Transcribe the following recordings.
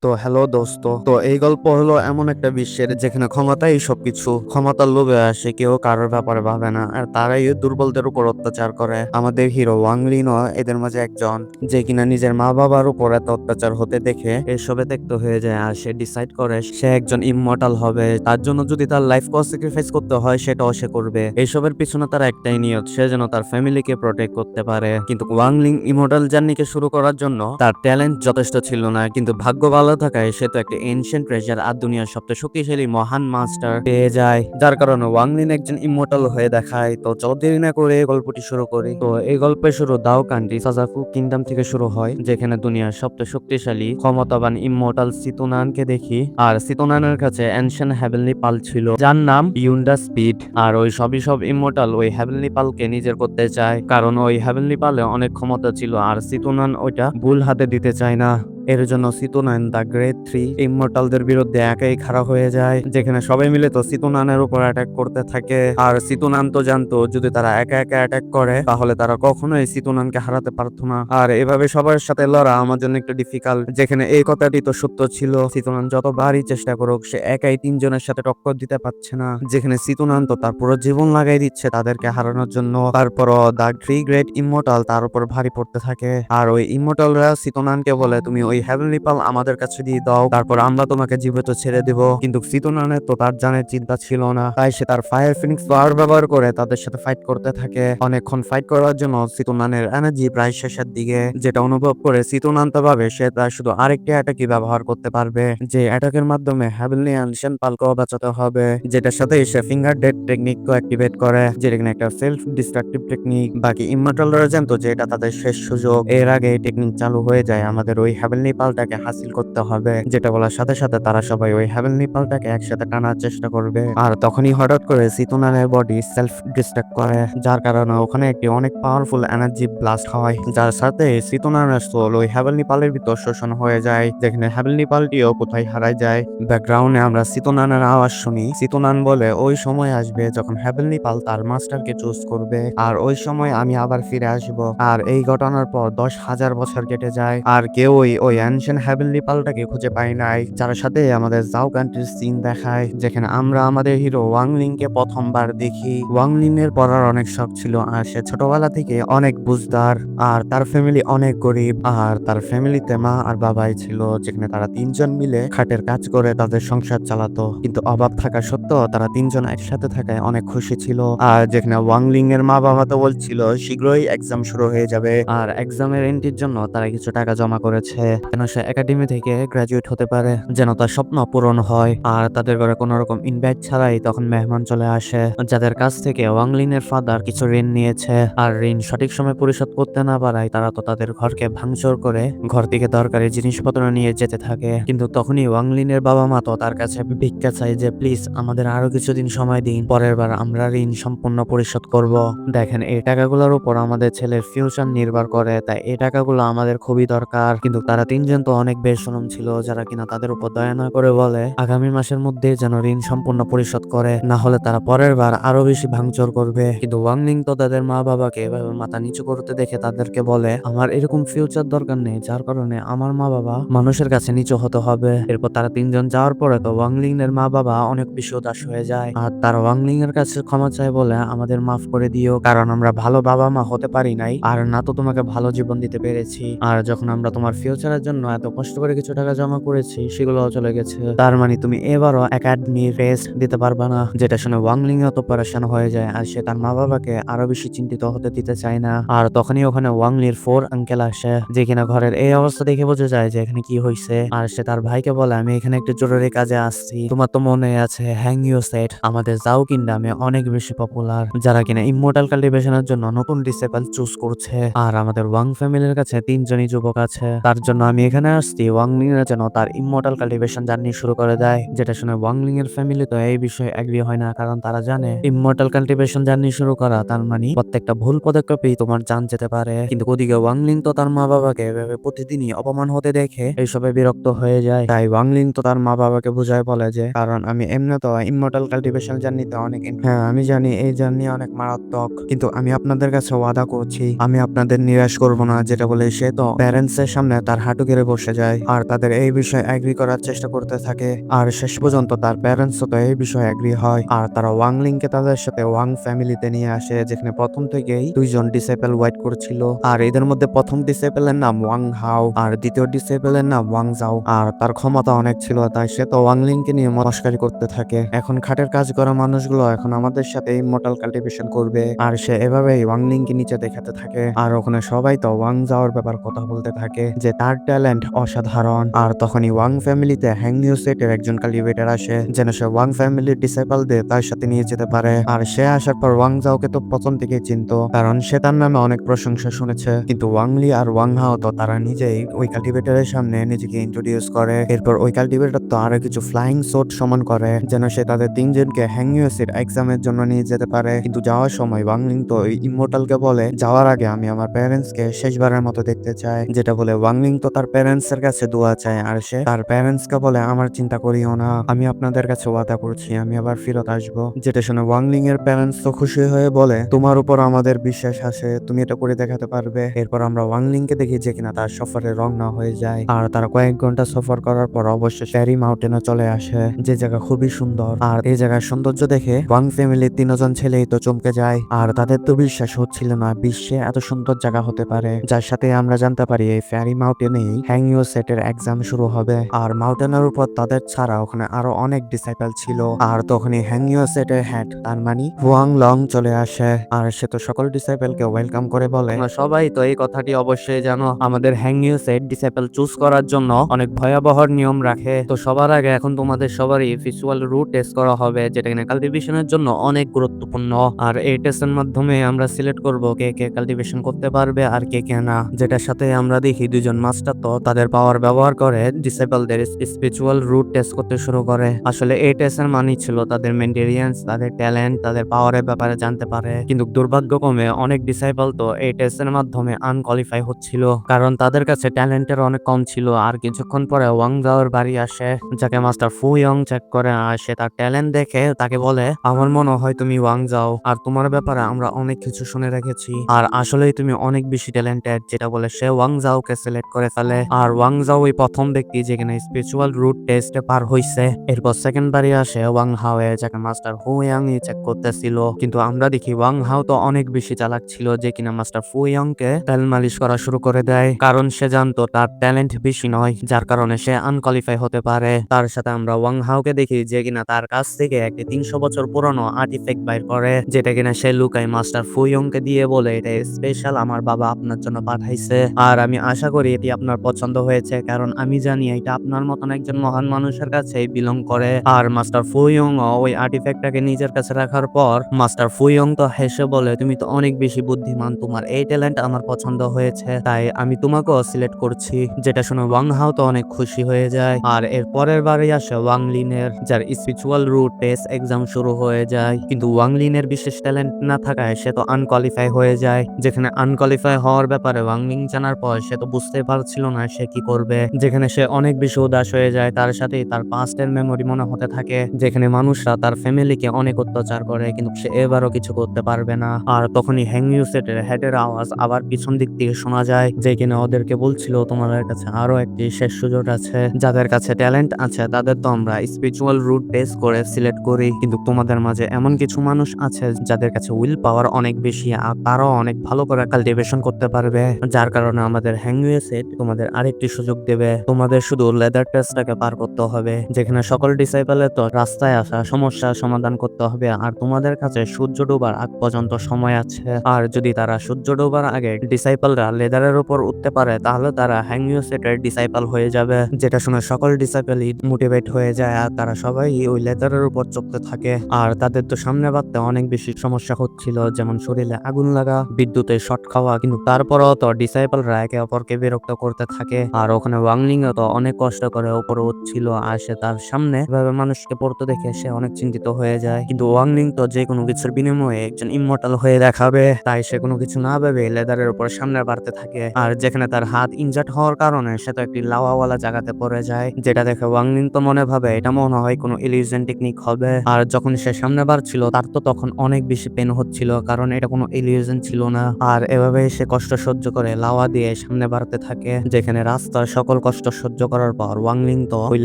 তো হ্যালো দোস্ত, তো এই গল্প হলো এমন একটা বিশ্বের যেখানে ক্ষমতাই সবকিছু। ক্ষমতার লোভে আসে কেউ কারোর ব্যাপারে ভাবে না, আর তারাই দুর্বলদের উপর অত্যাচার করে। আমাদের হিরো ওয়াংলিন এদের মাঝে একজন, যে কিনা নিজের মা বাবার উপর এত অত্যাচার হতে দেখে এসবে দেখতে হয়ে যায়, আর সে ডিসাইড করে সে একজন ইমমর্টাল হবে। তার জন্য যদি তার লাইফ স্যাক্রিফাইস করতে হয় সেটাও সে করবে। এইসবের পিছনে তার একটাই নিয়ত, সে যেন তার ফ্যামিলিকে প্রোটেক্ট করতে পারে। কিন্তু ওয়াংলিং ইমমর্টাল জার্নিকে শুরু করার জন্য তার ট্যালেন্ট যথেষ্ট ছিল না, কিন্তু ভাগ্য ভালো থাকায় সে তো একটা এনশিয়েন্ট ট্রেজার আর দুনিয়ার সবচেয়ে শক্তিশালী মহান মাস্টার পেয়ে যায়, যার কারণে ওয়াংলিন একজন ইমমর্টাল হয়ে দেখায়। তো চলো দেরি না করে গল্পটি শুরু করি। তো এই গল্পের শুরু দাও কান্ট্রি সাজাফু কিংডম থেকে শুরু হয়, যেখানে দুনিয়ার সবচেয়ে শক্তিশালী ক্ষমতাবান ইমমর্টাল সিতুনানকে দেখি। আর সিতুনানের কাছে এনশিয়েন্ট হেভেনলি পাল ছিল, যার নাম ইউন্ডা স্পিড। আর ওই সব ইমমর্টাল ওই হেভেনলি পালকে নিজের করতে চায়, কারণ ওই হেভেনলি পালে অনেক ক্ষমতা ছিল, আর সিতুনান ওইটা ভুল হাতে দিতে চায় না। এর জন্য সিতুনান দ্য গ্রেট থ্রি ইমমর্টালদের বিরুদ্ধে একাই খাড়া হয়ে যায়, যেখানে সবাই মিলে তো সিতুনানের উপর অ্যাটাক করতে থাকে। আর সিতুনান তো জানতো যদি তারা একা একা অ্যাটাক করে তাহলে তারা কখনোই সিতুনানকে হারাতে পারতো না। আর এভাবে সবার সাথে লড়া আমার জন্য একটু ডিফিকাল্ট, যেখানে এই কথাটি তো সত্য ছিল। সিতুনান যতবারই চেষ্টা করুক সে একাই তিনজনের সাথে টক্কর দিতে পারছে না, যেখানে সিতুনান তো তার পুরো জীবন লাগাই দিচ্ছে তাদেরকে হারানোর জন্য। তারপরও দ্য থ্রি গ্রেট ইমমর্টাল তার উপর ভারী পড়তে থাকে, আর ওই ইমমর্টালরা সিতুনানকে বলে তুমি ওই হেভেনলি পাল আমাদের কাছে দিয়ে দাও, তারপর আমরা তোমাকে জীবিত ছেড়ে দেব। কিন্তু সিতুনানের তো তার জানের চিন্তা ছিল না, তাই সে তার ফায়ার ফিনিক্স পাওয়ার ব্যবহার করে তাদের সাথে ফাইট করতে থাকে। অনেকক্ষণ ফাইট করার জন্য সিতুনানের এনার্জি প্রায় শেষের দিকে, যেটা অনুভব করে সিতুনান তো ভাবে সে তার শুধু আরেকটি অ্যাটাকই ব্যবহার করতে পারবে, যে অ্যাটাকের মাধ্যমে হেভেনলি অ্যানশিয়েন্ট পালকেও বাঁচাতে হবে, যেটার সাথে সে ফিঙ্গার ডেড টেকনিককে অ্যাক্টিভেট করে, যেটা কিনা একটা সেলফ ডিস্ট্রাকটিভ টেকনিক। বাকি ইমমর্টালরা জানতো যে এটা তাদের শেষ সুযোগ, এর আগে এই টেকনিক চালু হয়ে যায় আমাদের ওই হেভেনলি পালটাকে হাসিল করতে হবে, যেটা বলার সাথে সাথে তারা সবাই ওই হেভেনলি পালটাকে একসাথে টানার চেষ্টা করবে। আর তখনই হঠাৎ করে সিতুনানের বডি সেলফ ডিস্ট্রাক্ট করে, যার কারণে ওখানে একটি অনেক পাওয়ারফুল এনার্জি ব্লাস্ট হয়, যার সাথে সিতুনানের সোল ওই হেভেনলি পালের ভিতর শোষণ হয়ে যায়, যেখানে হেভেনলি পালটিও কোথায় হারায় যায়। ব্যাকগ্রাউন্ডে আমরা সিতুনানের আওয়াজ শুনি। সিতুনান বলে ওই সময় আসবে যখন হেভেনলি পাল তার মাস্টারকে চুজ করবে, আর ওই সময় আমি আবার ফিরে আসব। আর এই ঘটনার পর 10,000 বছর কেটে যায়, আর কেউই ওই অ্যানশিয়েন্ট হেভেনলি পালটাকে খুঁজে পায় নাই, যার সাথে আমাদের জাও কান্ট্রির সিন দেখায়, যেখানে আমরা আমাদের হিরো ওয়াংলিংকে প্রথমবার দেখি। ওয়াংলিং এর পড়ার অনেক শখ ছিল, আর সে ছোটবেলা থেকে অনেক বুঝদার, আর তার ফ্যামিলি অনেক গরিব, আর তার ফ্যামিলিতে মা আর বাবাই ছিল, যেখানে তারা তিনজন মিলে খাটের কাজ করে তাদের সংসার চালাতো। কিন্তু অভাব থাকা সত্ত্বেও তারা তিনজন একসাথে থাকায় অনেক খুশি ছিল। আর যেখানে ওয়াংলিং এর মা বাবা তো বলছিল শীঘ্রই এক্সাম শুরু হয়ে যাবে, আর এক্সামের এন্ট্রির জন্য তারা কিছু টাকা জমা করেছে যেন সে একাডেমি থেকে গ্রাজুয়েট হতে পারে, যেন তার স্বপ্ন পূরণ হয়। আর তাদের ঘরে কোনো রকম ইনভাইট ছাড়াই তখন মেহমান চলে আসে, যাদের কাছ থেকে ওয়াংলিং এর ফাদার কিছু ঋণ নিয়েছে, আর ঋণ সঠিক সময় পরিশোধ করতে না পারায় তারা তো তাদের ঘরকে ভাঙচুর করে ঘর থেকে দরকারি জিনিসপত্র নিয়ে যেতে থাকে। কিন্তু তখনই ওয়াংলিং এর বাবা মা তো তার কাছে ভিক্ষা চাই যে প্লিজ আমাদের আরো কিছুদিন সময় দিন, পরের বার আমরা ঋণ সম্পূর্ণ পরিশোধ করব। দেখেন এই টাকাগুলোর উপর আমাদের ছেলের ফিউচার নির্ভর করে, তাই এই টাকাগুলো আমাদের খুবই দরকার। কিন্তু তারা তিনজন তো অনেক বেশরম ছিল, যারা কিনা তাদের উপর দয়া না করে বলে আগামী মাসের মধ্যে যেন ঋণ সম্পূর্ণ পরিশোধ করে, না হলে তারা পরের বার আরো বেশি ভাঙচুর করবে। কিন্তু ওয়াংলিং তো তাদের মা বাবাকে এভাবে মাথা নিচু করতে দেখে তাদেরকে বলে আমার এরকম ফিউচার দরকার নেই, যার কারণে আমার মা বাবা মানুষের কাছে নিচু হতে হবে। এরপর তারা তিনজন যাওয়ার পরে তো ওয়াংলিং এর মা বাবা অনেক বেশি উদাস হয়ে যায়, আর তারা ওয়াংলিং এর কাছে ক্ষমা চায় বলে আমাদের মাফ করে দিও, কারণ আমরা ভালো বাবা মা হতে পারি নাই, আর না তো তোমাকে ভালো জীবন দিতে পেরেছি। আর যখন আমরা তোমার ফিউচারের জন্য এত কষ্ট করে কিছু টাকা জমা করেছি সেগুলোও চলে গেছে, তার মানে তুমি এবারও একাডেমি রেস্ট দিতে পারবা না। যেটা শুনে ওয়াংলিং এত পরেশান হয়ে যায়, আর সে তার মা বাবাকে আরো বেশি চিন্তিত হতে দিতে চায় না। আর তখনই ওখানে ওয়াংলির ফোর আঙ্কেল আসে, যে কিনা ঘরের এই অবস্থা দেখে বোঝা যায় যে এখানে কি হয়েছে। আর সে তার ভাইকে বলে আমি এখানে একটু জরুরি কাজে আসছি, তোমার তো মনে আছে হ্যাং ইউ সেট আমাদের জাও কিংডমে অনেক বেশি পপুলার, যারা কিনা ইমমর্টাল কাল্টিভেশনের জন্য নতুন ডিসেবল চুজ করছে, আর আমাদের ওয়াং ফ্যামিলির কাছে তিনজনই যুবক আছে, তার জন্য আমি এখানে আসছি ওয়াংলিং এর যেন তার ইমমর্টাল কাল্টিভেশন জার্নি শুরু করে দেয়। যেটা শুনে ওয়াংলিং এর ফ্যামিলি তো এই বিষয়ে এগ্রি হয় না, কারণ তারা জানে ইমমর্টাল কাল্টিভেশন জার্নি শুরু করা তার মানে প্রত্যেকটা ভুল পদক্ষেপেই তোমার জান যেতে পারে। কিন্তু ওদিকে ওয়াংলিং তো তার মা বাবাকে এভাবে প্রতিদিনই অপমান হতে দেখে এইসবে বিরক্ত হয়ে যায়, তাই ওয়াংলিং তো তার মা বাবাকে বুঝায় বলে যে কারণ আমি এমনি তো ইমমর্টাল কাল্টিভেশন জার্নিতে অনেক হ্যাঁ আমি জানি এই জার্নি অনেক মারাত্মক, কিন্তু আমি আপনাদের কাছে ওয়াদা করছি আমি আপনাদের নিরাশ করব না। যেটা বলে সে তো প্যারেন্টস এর সামনে তার হাত হাঁটু গেড়ে বসে যায় আর তাদের এই বিষয়ে এগ্রি করার চেষ্টা করতে থাকে। আর শেষ পর্যন্ত তার প্যারেন্টসও তো এই বিষয়ে এগ্রি হয় আর তারা ওয়াংলিংকে তাদের সাথে ওয়াং ফ্যামিলিতে নিয়ে আসে, যেখানে প্রথম থেকেই দুইজন ডিসেবল ওয়েট করছিল। আর এদের মধ্যে প্রথম ডিসেবলের নাম ওয়াং হাও আর দ্বিতীয় ডিসেবলের নাম ওয়াং জাও। আর তার ক্ষমতা অনেক ছিল, তাই সে তো ওয়াংলিংকে নিয়ে মস্কারি করতে থাকে। এখন খাটের কাজ করা মানুষগুলো এখন আমাদের সাথে ইমমর্টাল কাল্টিভেশন করবে আর সে এভাবেই ওয়াংলিংকে নিচে দেখাতে থাকে। আর ওখানে সবাই তো ওয়াং জাওর ব্যাপার কথা বলতে থাকে যে তার ট্যালেন্ট অসাধারণ। আর তখনই ওয়াং ফ্যামিলিতে হ্যাংনিউ সেটের একজন কাল্টিভেটর আসে যেন সে ওয়াং ফ্যামিলির ডিসেবলদের তার সাথে নিয়ে যেতে পারে। আর সে আসার পর ওয়াং জাওকে তো প্রথম থেকে চিনত, কারণ সে তার নামে অনেক প্রশংসা শুনেছে। কিন্তু ওয়াংলি আর ওয়াং হাও তো তারা নিজেই ওই কাল্টিভেটরের সামনে নিজেকে ইন্ট্রোডিউস করে। এরপর ওই কাল্টিভেটর তো আরো কিছু ফ্লাইং সোট সমান করে যেন সে তাদের তিনজনকে হ্যাংনিউ সেট এক্সামের জন্য নিয়ে যেতে পারে। কিন্তু যাওয়ার সময় ওয়াংলিং তো ইমমর্টালকে বলে যাওয়ার আগে আমি আমার প্যারেন্টসকে শেষবারের মতো দেখতে চাই, যেটা বলে ওয়াংলিং তো তার প্যারেন্টস এর কাছে দোয়া চায় আর সে তার প্যারেন্টস কে বলে আমার চিন্তা করিও না, আমি আপনাদের কাছে ওয়াদা করছি আমি আবার ফেরত আসবো। যেটা শুনে ওয়াংলিং এর প্যারেন্টস তো খুশি হয়ে বলে তোমার উপর আমাদের বিশ্বাস আছে, তুমি এটা করে দেখাতে পারবে। এরপর আমরা ওয়াংলিং কে দেখি যে কিনা তার সফরে রওনা হয়ে যায় আর তারা কয়েক ঘন্টা সফর করার পর অবশ্যই ফেরি মাউন্টেনে চলে আসে, যে জায়গা খুবই সুন্দর। আর এই জায়গার সৌন্দর্য দেখে ওয়াং ফ্যামিলির তিনজন ছেলেই তো চমকে যায় আর তাদের তো বিশ্বাস হচ্ছিল না বিশ্বে এত সুন্দর জায়গা হতে পারে। যার সাথে আমরা জানতে পারি এই ফেরি মাউন্টেনেই হ্যাংইউ সেটের এক্সাম শুরু হবে। আর মাউন্টেনের উপর তাদের ছাড়া ওখানে আরো অনেক ডিসাইপল ছিল। আর তখনই হ্যাংইউ সেটের হেড তার মানে হুয়াং লং চলে আসে আর সে তো সকল ডিসাইপলকে ওয়েলকাম করে বলে তোমরা সবাই তো এই কথাটি অবশ্যই জানো আমাদের হ্যাংইউ সেট ডিসাইপল চুজ করার জন্য অনেক ভয়াবহ নিয়ম রাখে। তো সবার আগে এখন তোমাদের সবারই ভিজুয়াল রুট টেস্ট করা হবে, যেটা কিনা কাল্টিভেশনের জন্য অনেক গুরুত্বপূর্ণ। আর এই টেস্টের মাধ্যমে আমরা সিলেক্ট করব কে কে কাল্টিভেশন করতে পারবে আর কে কে না। যেটার সাথে আমরা দেখি দুজন মাস্টার তো তাদের পাওয়ার ব্যবহার করে ডিসেবলদের স্পিরিচুয়াল রুট টেস্ট করতে শুরু করে। আসলে এই টেস্টের মানি ছিল তাদের মেন্টেরিয়ান্স, তাদের ট্যালেন্ট, তাদের পাওয়ারের ব্যাপারে জানতে পারে। কিন্তু দুর্ভাগ্যক্রমে অনেক ডিসাইপল তো এই টেস্টের মাধ্যমে আনকোয়ালিফাই হচ্ছিল, কারণ তাদের কাছে ট্যালেন্টের অনেক কম ছিল। আর কিছুক্ষণ পরে ওয়াং জাওর বাড়ি আসে, যাকে মাস্টার ফু ইয়ং চেক করে আর সে তার ট্যালেন্ট দেখে তাকে বলে আমার মনে হয় তুমি ওয়াং জাও আর তোমার ব্যাপারে আমরা অনেক কিছু শুনে রেখেছি আর আসলেই তুমি অনেক বেশি ট্যালেন্টেড। যেটা বলে সে ওয়াং জাওকে সিলেক্ট করে ফেলে। আর ওয়াং জাও ওই প্রথম ব্যক্তি যেখানে স্পিরিচুয়াল রুট টেস্টে পার হইছে। এরপর সেকেন্ড বারে আসে ওয়াং হাও এ, যাকে মাস্টার হু ইয়াং চেক করতেছিল। কিন্তু আমরা দেখি ওয়াং হাও তো অনেক বেশি চালাক ছিল, যে কিনা মাস্টার ফু ইয়ং কে তেল মালিশ করা শুরু করে দেয়, কারণ সে জানতো তার ট্যালেন্ট বেশি নয়, যার কারণে সে আনকোয়ালিফাই হতে পারে। তার সাথে আমরা ওয়াং হাওকে দেখি যে কিনা তার কাছ থেকে একটি 300 বছর পুরনো আর্টিফ্যাক্ট বাইর করে, যেটা কিনা সে লুকায় মাস্টার ফু ইয়ং কে দিয়ে বলে এটা স্পেশাল, আমার বাবা আপনার জন্য পাঠাইছে আর আমি আশা করি এটি আপনার পছন্দ হয়েছে, কারণ আমি জানি এটা আপনার মতন একজন মহান মানুষের কাছে বিলং করে। আর মাস্টার ফু ইয়ং ওই আর্টিফ্যাক্টটাকে নিজের কাছে রাখার পর মাস্টার ফু ইয়ং তো হেসে বলে তুমি তো অনেক বেশি বুদ্ধিমান, তোমার এই ট্যালেন্ট আমার পছন্দ হয়েছে, তাই আমি তোমাকেও সিলেক্ট করছি। যেটা শুনে ওয়াং হাও তো অনেক খুশি হয়ে যায়। আর এর পরের বারে আসে ওয়াং লিনের, যার স্পিরিচুয়াল রুট টেস্ট এক্সাম শুরু হয়ে যায়। কিন্তু ওয়াং লিনের বিশেষ ট্যালেন্ট না থাকায় সে তো আনকোয়ালিফাই হয়ে যায়। যেখানে আনকোয়ালিফাই হওয়ার ব্যাপারে ওয়াং লিং জানার পর সে তো বুঝতে পারছিল না সে কি করবে, যেখানে সে অনেক বেশি উদাস হয়ে যায়। তার সাথে তার পাস্টের মেমোরি মনে হতে থাকে, যেখানে মানুষরা তার ফ্যামিলিকে অনেক অত্যাচার করে কিন্তু সে এবারও কিছু করতে পারবে না। আর তখনই হ্যাংইউ সেটের হেডের আওয়াজ আবার পিছন দিক থেকে শোনা যায়, যে কিনা ওদেরকে বলছিল তোমাদের কাছে আরো একটি শেষ সুযোগ আছে, যাদের কাছে ট্যালেন্ট আছে তাদের তো আমরা স্পিরিচুয়াল রুট বেস করে সিলেক্ট করি, কিন্তু তোমাদের মাঝে এমন কিছু মানুষ আছে যাদের কাছে উইল পাওয়ার অনেক বেশি আর তারাও অনেক ভালো করে কাল্টিভেশন করতে পারবে, যার কারণে আমাদের হ্যাংইউ সেট তোমাদের আরেকটি সুযোগ দেবে। তোমাদের শুধু লেদার টেস্টটাকে পার করতে হবে, যেখানে সকল ডিসাইপলের তো রাস্তায় আসা সমস্যার সমাধান করতে হবে। আর তোমাদের কাছে সূর্য ডোবার আগ পর্যন্ত সময় আছে, আর যদি তারা সূর্য ডোবার আগে ডিসাইপলরা লেদারের উপর উঠতে পারে তাহলে তারা হ্যাংইউ সেটের ডিসাইপল হয়ে যাবে। যেটা শুনে সকল ডিসাইপলই মোটিভেট হয়ে যায় আর তারা সবাই ওই লেদারের উপর চড়তে থাকে। আর তাদের তো সামনে বাড়তে অনেক বেশি সমস্যা হচ্ছিল, যেমন শরীরে আগুন লাগা, বিদ্যুতে শর্ট খাওয়া, কিন্তু তারপরও তো ডিসাইপলরা একে অপরকে বিরক্ত করতে থাকে। আর ওখানে ওয়াংলিং তো অনেক কষ্ট করে উপরে উঠছিল আর সে তার সামনে এভাবে মানুষকে পড়তে দেখে সে অনেক চিন্তিত হয়ে যায়। কিন্তু ওয়াংলিং তো যে কোনো কিছুর বিনিময়ে একজন ইমমর্টাল হয়ে দেখাবে, তাই সে কোনো কিছু না ভেবে লেদারের উপর সামনে বাড়তে থাকে। আর যেখানে তার হাত ইনজার্ড হওয়ার কারণে সে তো একটি লাওয়াওয়ালা জায়গাতে পড়ে যায়, যেটা দেখে ওয়াংলিং তো মনে ভাবে এটা মনে হয় কোনো ইলিউশন টেকনিক হবে। আর যখন সে সামনে বাড়ছিল তার তো তখন অনেক বেশি পেন হচ্ছিল, কারণ এটা কোনো ইলিউশন ছিল না। আর এভাবে সে কষ্ট সহ্য করে লাওয়া দিয়ে সামনে বাড়তে থাকে, যেখানে রাস্তার সকল কষ্ট সহ্য করার পর ওয়াংলিং তো ওই